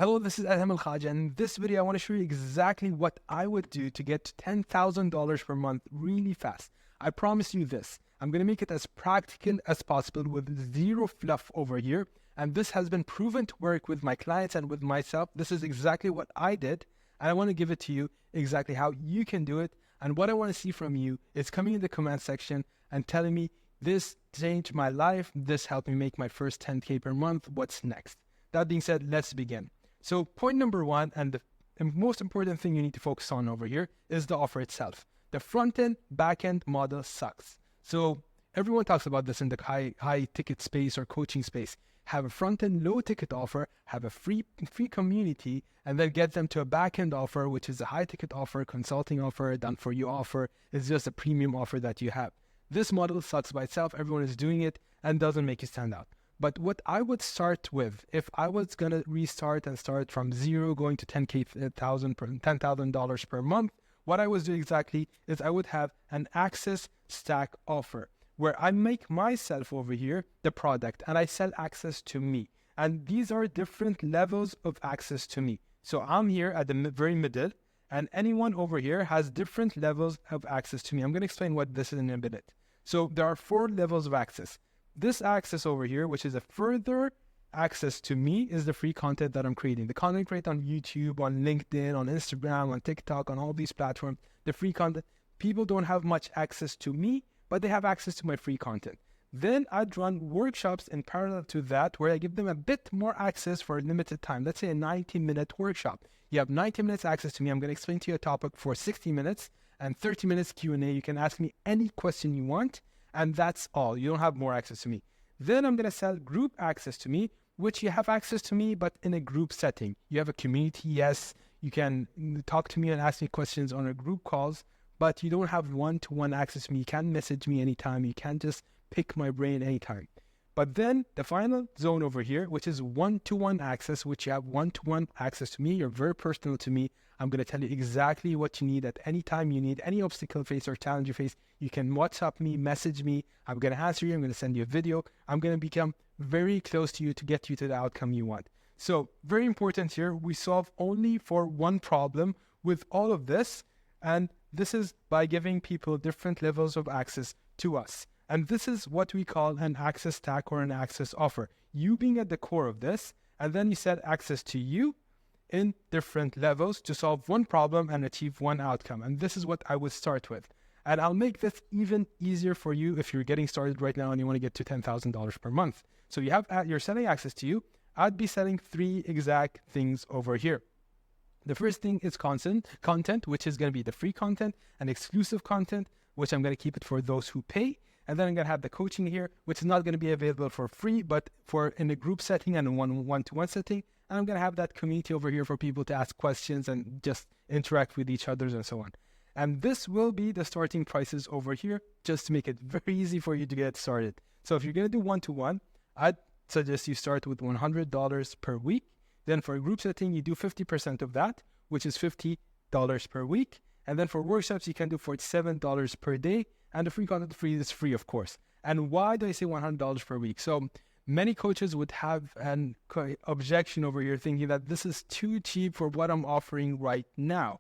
Hello, this is Adham Al-Khaja, and in this video I want to show you exactly what I would do to get to $10,000 per month really fast. I promise you this, I'm going to make it as practical as possible with zero fluff over here, and this has been proven to work with my clients and with myself. This is exactly what I did, and I want to give it to you exactly how you can do it. And what I want to see from you is coming in the comment section and telling me, this changed my life, this helped me make my first 10K per month, what's next? That being said, let's begin. So point number one, and the most important thing you need to focus on over here, is the offer itself. The front-end, back-end model sucks. So everyone talks about this in the high ticket space or coaching space. Have a front-end low ticket offer, have a free community, and then get them to a back-end offer, which is a high ticket offer, consulting offer, done for you offer. It's just a premium offer that you have. This model sucks by itself. Everyone is doing it and doesn't make you stand out. But what I would start with, if I was going to restart and start from zero going to $10,000 per month, what I would do exactly is I would have an access stack offer where I make myself over here the product and I sell access to me. And these are different levels of access to me. So I'm here at the very middle, and anyone over here has different levels of access to me. I'm going to explain what this is in a minute. So there are 4 levels of access. This access over here, which is a further access to me, is the free content that I'm creating. The content I create on YouTube, on LinkedIn, on Instagram, on TikTok, on all these platforms, the free content. People don't have much access to me, but they have access to my free content. Then I'd run workshops in parallel to that where I give them a bit more access for a limited time. Let's say a 90-minute workshop. You have 90 minutes access to me. I'm going to explain to you a topic for 60 minutes and 30 minutes Q&A. You can ask me any question you want. And that's all. You don't have more access to me. Then I'm going to sell group access to me, which you have access to me, but in a group setting. You have a community, yes. You can talk to me and ask me questions on a group calls, but you don't have one-to-one access to me. You can't message me anytime. You can't just pick my brain anytime. But then the final zone over here, which is one-to-one access, which you have one-to-one access to me. You're very personal to me. I'm going to tell you exactly what you need at any time you need, any obstacle face or challenge you face. You can WhatsApp me, message me. I'm going to answer you. I'm going to send you a video. I'm going to become very close to you to get you to the outcome you want. So very important here. We solve only for one problem with all of this. And this is by giving people different levels of access to us. And this is what we call an access stack or an access offer. You being at the core of this, and then you set access to you in different levels to solve one problem and achieve one outcome. And this is what I would start with. And I'll make this even easier for you if you're getting started right now and you want to get to $10,000 per month. So you're selling access to you. I'd be selling 3 exact things over here. The first thing is content, which is going to be the free content and exclusive content, which I'm going to keep it for those who pay. And then I'm going to have the coaching here, which is not going to be available for free, but for in a group setting and a one-to-one setting. And I'm going to have that community over here for people to ask questions and just interact with each other and so on. And this will be the starting prices over here, just to make it very easy for you to get started. So if you're going to do one-to-one, I'd suggest you start with $100 per week. Then for a group setting, you do 50% of that, which is $50 per week. And then for workshops, you can do $47 per day. And the free content is free, of course. And why do I say $100 per week? So many coaches would have an objection over here thinking that this is too cheap for what I'm offering right now.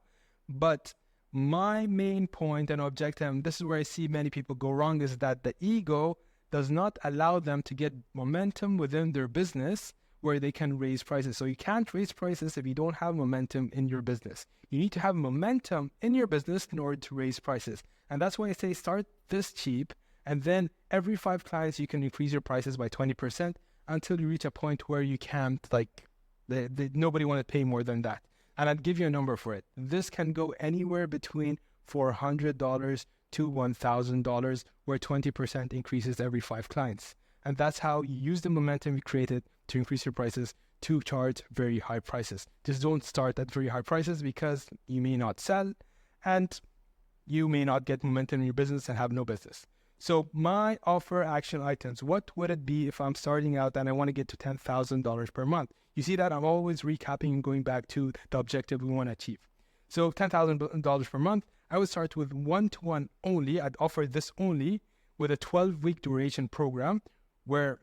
But my main point and objective, and this is where I see many people go wrong, is that the ego does not allow them to get momentum within their business where they can raise prices. So you can't raise prices if you don't have momentum in your business. You need to have momentum in your business in order to raise prices. And that's why I say start this cheap, and then every 5 clients, you can increase your prices by 20% until you reach a point where you can't, nobody want to pay more than that. And I'd give you a number for it. This can go anywhere between $400 to $1,000, where 20% increases every 5 clients. And that's how you use the momentum you created to increase your prices to charge very high prices. Just don't start at very high prices because you may not sell and you may not get momentum in your business and have no business. So my offer action items, what would it be if I'm starting out and I want to get to $10,000 per month? You see that I'm always recapping and going back to the objective we want to achieve. So $10,000 per month, I would start with one-to-one only. I'd offer this only with a 12-week duration program where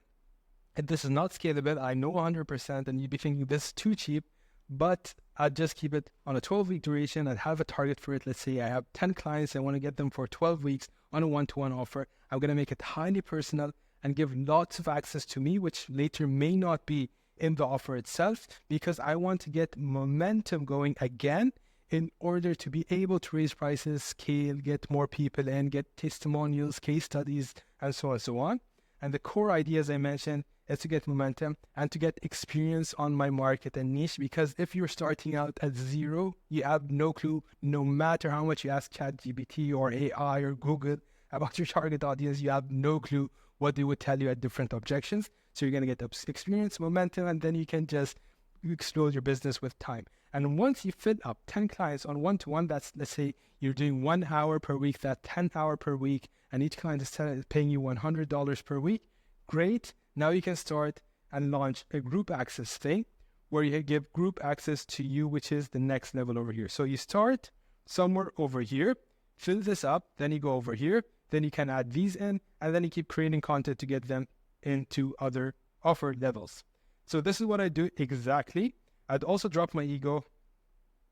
this is not scalable. I know 100%, and you'd be thinking this is too cheap. but I'd just keep it on a 12-week duration. I'd have a target for it. Let's say I have 10 clients. I want to get them for 12 weeks on a one-to-one offer. I'm going to make it highly personal and give lots of access to me, which later may not be in the offer itself, because I want to get momentum going again in order to be able to raise prices, scale, get more people in, get testimonials, case studies, and so on and so on. And the core idea, as I mentioned, is to get momentum and to get experience on my market and niche. Because if you're starting out at zero, you have no clue, no matter how much you ask ChatGPT or AI or Google about your target audience, you have no clue what they would tell you at different objections. So you're going to get experience, momentum, and then you can just explode your business with time. And once you fill up 10 clients on one-to-one, that's, let's say you're doing 1 hour per week, that's 10 hours per week, and each client is paying you $100 per week. Great. Now you can start and launch a group access thing where you give group access to you, which is the next level over here. So you start somewhere over here, fill this up, then you go over here, then you can add these in, and then you keep creating content to get them into other offer levels. So this is what I do exactly. I'd also drop my ego,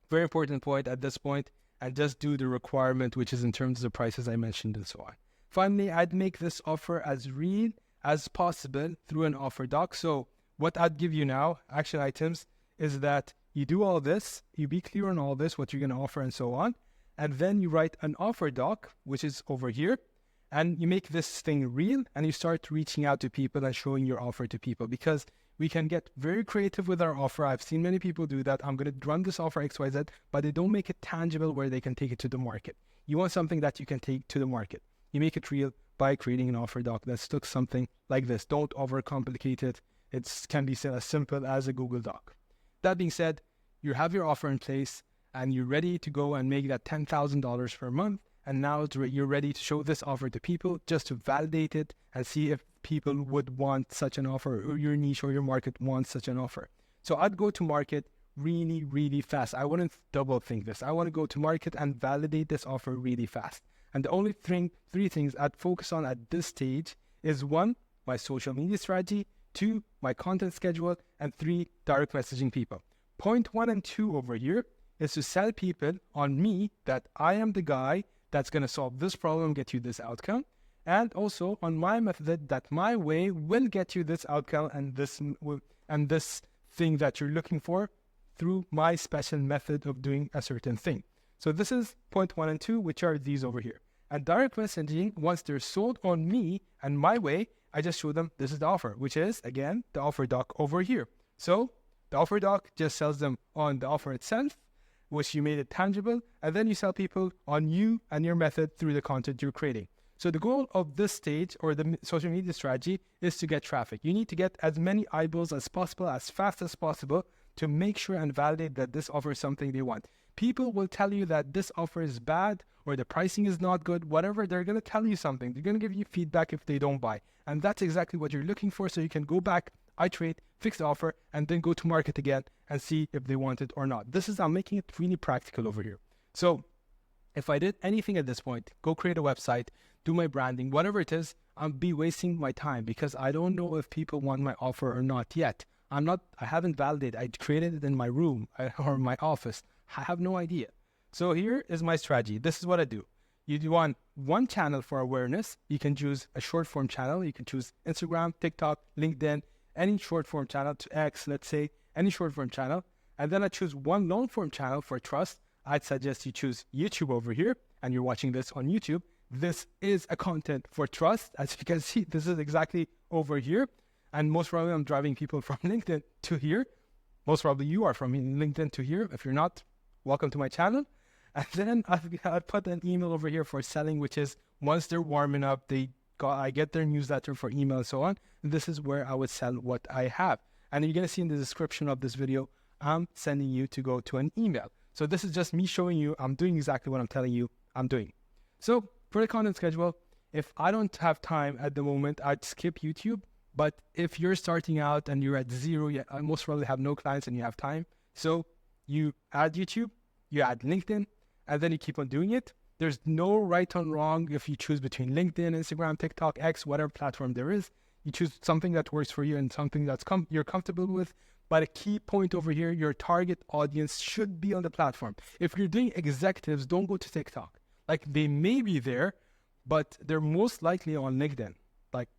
very important point at this point, and just do the requirement, which is in terms of the prices I mentioned and so on. Finally, I'd make this offer as real as possible through an offer doc. So what I'd give you now, action items, is that you do all this, you be clear on all this, what you're going to offer and so on, and then you write an offer doc, which is over here, and you make this thing real, and you start reaching out to people and showing your offer to people, because we can get very creative with our offer. I've seen many people do that. I'm going to run this offer XYZ, but they don't make it tangible where they can take it to the market. You want something that you can take to the market. You make it real by creating an offer doc that looks something like this. Don't overcomplicate it. It can be as simple as a Google Doc. That being said, you have your offer in place and you're ready to go and make that $10,000 per month. And now you're ready to show this offer to people just to validate it and see if people would want such an offer, or your niche or your market wants such an offer. So I'd go to market really, really fast. I wouldn't double think this. I want to go to market and validate this offer really fast. And the only three things I'd focus on at this stage is 1, my social media strategy, 2, my content schedule, and 3, direct messaging people. Point 1 and 2 over here is to sell people on me that I am the guy that's going to solve this problem, get you this outcome. And also on my method that my way will get you this outcome and this thing that you're looking for through my special method of doing a certain thing. So this is point 1 and 2, which are these over here. And direct messaging, once they're sold on me and my way, I just show them this is the offer, which is, again, the offer doc over here. So the offer doc just sells them on the offer itself, which you made it tangible, and then you sell people on you and your method through the content you're creating. So the goal of this stage or the social media strategy is to get traffic. You need to get as many eyeballs as possible, as fast as possible, to make sure and validate that this offer is something they want. People will tell you that this offer is bad or the pricing is not good, whatever, they're going to tell you something. They're going to give you feedback if they don't buy. And that's exactly what you're looking for, so you can go back, iterate, fix the offer, and then go to market again and see if they want it or not. I'm making it really practical over here. So if I did anything at this point, go create a website, do my branding, whatever it is, I'll be wasting my time because I don't know if people want my offer or not yet. I haven't validated. I created it in my room or my office. I have no idea. So here is my strategy. This is what I do. You want one channel for awareness. You can choose a short form channel. You can choose Instagram, TikTok, LinkedIn, any short form channel to X, let's say, any short form channel. And then I choose one long form channel for trust. I'd suggest you choose YouTube over here, and you're watching this on YouTube. This is a content for trust. As you can see, this is exactly over here. And most probably I'm driving people from LinkedIn to here. Most probably you are from LinkedIn to here. If you're not, welcome to my channel. And then I'd put an email over here for selling, which is once they're warming up, I get their newsletter for email and so on. And this is where I would sell what I have. And you're going to see in the description of this video, I'm sending you to go to an email. So this is just me showing you I'm doing exactly what I'm telling you I'm doing. So for the content schedule, if I don't have time at the moment, I'd skip YouTube. But if you're starting out and you're at zero, I most probably have no clients and you have time. So you add YouTube, you add LinkedIn, and then you keep on doing it. There's no right or wrong if you choose between LinkedIn, Instagram, TikTok, X, whatever platform there is. You choose something that works for you and something that's you're comfortable with. But a key point over here, your target audience should be on the platform. If you're doing executives, don't go to TikTok. Like, they may be there, but they're most likely on LinkedIn. Like,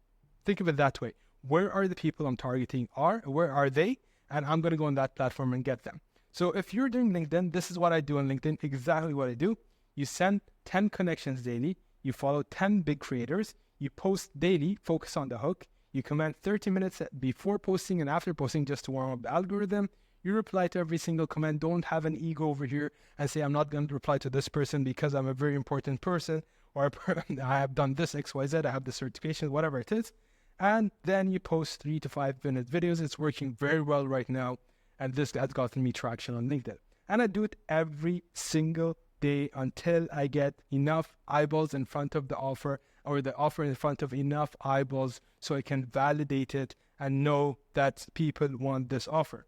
think of it that way. Where are the people I'm targeting where are they? And I'm going to go on that platform and get them. So if you're doing LinkedIn, this is what I do on LinkedIn, exactly what I do. You send 10 connections daily. You follow 10 big creators. You post daily, focus on the hook. You comment 30 minutes before posting and after posting just to warm up the algorithm. You reply to every single comment. Don't have an ego over here and say, I'm not going to reply to this person because I'm a very important person, or I have done this XYZ, I have the certification, whatever it is. And then you post 3 to 5 minute videos. It's working very well right now. And this has gotten me traction on LinkedIn. And I do it every single day until I get enough eyeballs in front of the offer, or the offer in front of enough eyeballs so I can validate it and know that people want this offer.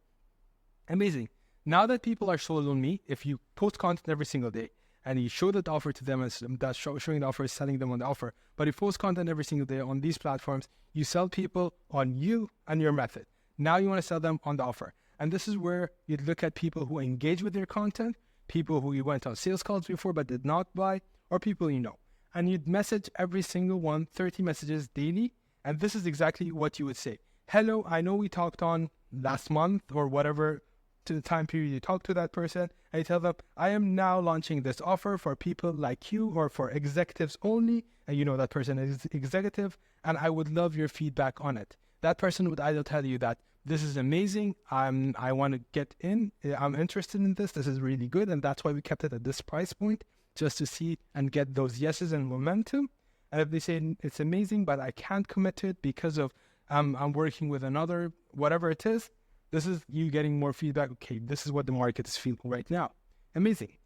Amazing. Now that people are sold on me, if you post content every single day and you show that offer to them, and that showing the offer is selling them on the offer, but you post content every single day on these platforms, you sell people on you and your method. Now you want to sell them on the offer. And this is where you look at people who engage with your content, people who you went on sales calls before but did not buy, or people you know. And you'd message every single one, 30 messages daily. And this is exactly what you would say. Hello, I know we talked on last month or whatever to the time period you talk to that person. And you tell them, I am now launching this offer for people like you, or for executives only. And you know that person is executive, and I would love your feedback on it. That person would either tell you that this is amazing, I want to get in, I'm interested in this is really good, and that's why we kept it at this price point, just to see and get those yeses and momentum. And if they say it's amazing, but I can't commit to it because of I'm working with another, whatever it is, this is you getting more feedback. Okay, this is what the market is feeling right now. Amazing.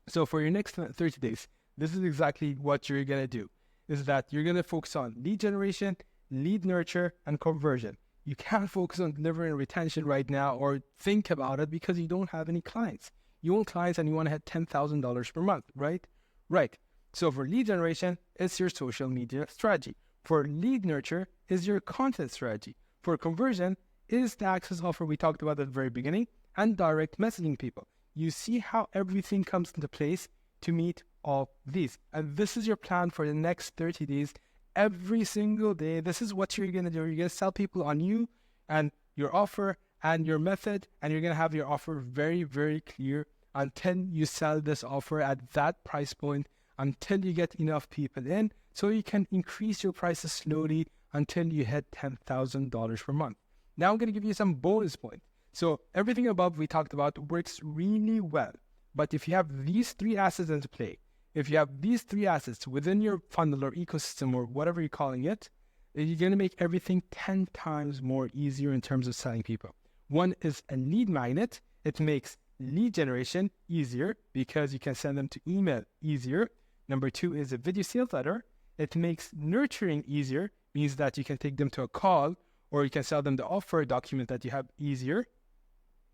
So for your next 30 days, this is exactly what you're going to do, is that you're going to focus on lead generation, lead nurture, and conversion. You can't focus on delivering retention right now or think about it because you don't have any clients. You want clients and you want to hit $10,000 per month, right? Right. So for lead generation, it's your social media strategy. For lead nurture, is your content strategy. For conversion, is the access offer we talked about at the very beginning, and direct messaging people. You see how everything comes into place to meet all these. And this is your plan for the next 30 days. Every single day, this is what you're going to do. You're going to sell people on you and your offer and your method, and you're going to have your offer very, very clear until you sell this offer at that price point, until you get enough people in, so you can increase your prices slowly until you hit $10,000 per month. Now I'm going to give you some bonus points. So everything above we talked about works really well. But if you have these 3 assets into play, if you have these 3 assets within your funnel or ecosystem or whatever you're calling it, you're going to make everything 10 times more easier in terms of selling people. One is a lead magnet. It makes lead generation easier because you can send them to email easier. Number 2 is a video sales letter. It makes nurturing easier, means that you can take them to a call, or you can sell them the offer document that you have easier.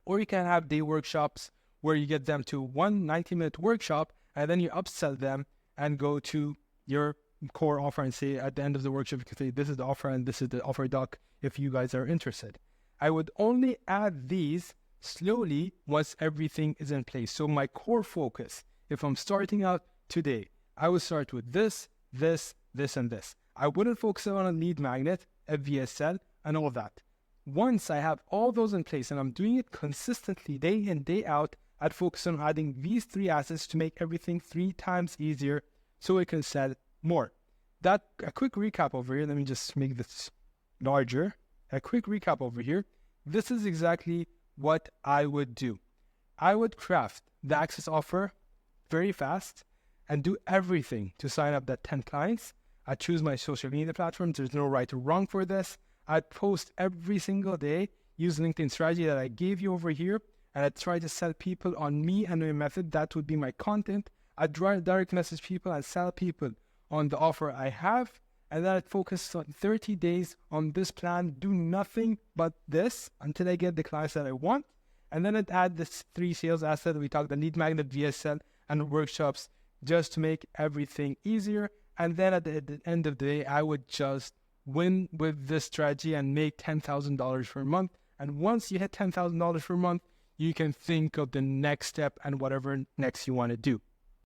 Or you can have day workshops where you get them to one 90-minute workshop, and then you upsell them and go to your core offer and say at the end of the workshop, you can say, this is the offer and this is the offer doc if you guys are interested. I would only add these slowly once everything is in place. So my core focus, if I'm starting out today, I would start with this, this, this, and this. I wouldn't focus on a lead magnet, a VSL, and all of that. Once I have all those in place and I'm doing it consistently day in, day out, I'd focus on adding these 3 assets to make everything 3 times easier so it can sell more. A quick recap over here. Let me just make this larger. A quick recap over here. This is exactly what I would do. I would craft the access offer very fast and do everything to sign up that 10 clients. I choose my social media platforms. There's no right or wrong for this. I'd post every single day, use LinkedIn strategy that I gave you over here, and I'd try to sell people on me and my method. That would be my content. I'd direct message people and sell people on the offer I have, and then I'd focus on 30 days on this plan, do nothing but this until I get the clients that I want. And then I'd add this 3 sales assets we talked, the lead magnet, VSL, and workshops, just to make everything easier. And then at the end of the day, I would just win with this strategy and make $10,000 per month And once you hit $10,000 per month, you can think of the next step and whatever next you want to do.